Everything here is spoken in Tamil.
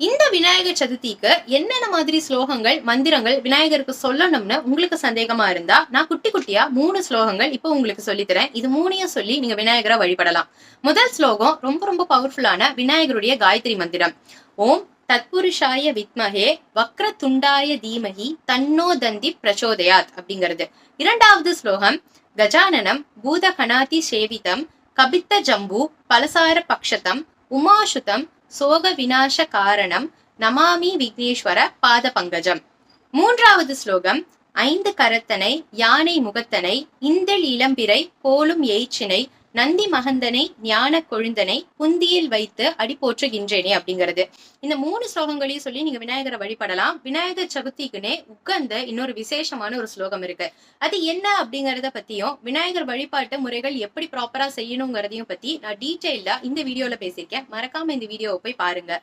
இந்த விநாயகர் சதுர்த்திக்கு என்னென்ன மாதிரி ஸ்லோகங்கள் மந்திரங்கள் விநாயகருக்கு சொல்லணும்னு உங்களுக்கு சந்தேகமா இருந்தா நான் குட்டி குட்டியா 3 ஸ்லோகங்கள் இப்போ உங்களுக்கு சொல்லித்தரேன். இது 3ஐயும் சொல்லி நீங்க விநாயகரை வழிபடலாம். முதல் ஸ்லோகம் ரொம்ப ரொம்ப பவர்ஃபுல்லான விநாயகருடைய காயத்ரி மந்திரம். ஓம் தத்புருஷாய வித்மகே வக்ர துண்டாய தீமகி தன்னோ தந்தி பிரச்சோதயாத் அப்படிங்கிறது. இரண்டாவது ஸ்லோகம் கஜானனம் பூதகணாதி சேவிதம் கபித்த ஜம்பு பலசார பக்ஷதம் உமாசுதம் சோக விநாச காரணம் நமாமி விக்னேஸ்வர பாத பங்கஜம். மூன்றாவது ஸ்லோகம் 5 கரத்தனை யானை முகத்தனை இந்தள் இளம்பிறை போலும் எய்ச்சினை நந்தி மகந்தனை ஞான கொழுந்தனை புந்தியில் வைத்து அடி போற்றுகின்றேனே அப்படிங்கிறது. இந்த 3 ஸ்லோகங்களையும் சொல்லி நீங்க விநாயகரை வழிபடலாம். விநாயகர் சதுர்த்திக்குனே உகந்த இன்னொரு விசேஷமான ஒரு ஸ்லோகம் இருக்கு. அது என்ன அப்படிங்கறத பத்தியும் விநாயகர் வழிபாட்டு முறைகள் எப்படி ப்ராப்பரா செய்யணுங்கிறதையும் பத்தி நான் டீட்டெயிலா இந்த வீடியோல பேசியிருக்கேன். மறக்காம இந்த வீடியோவை போய் பாருங்க.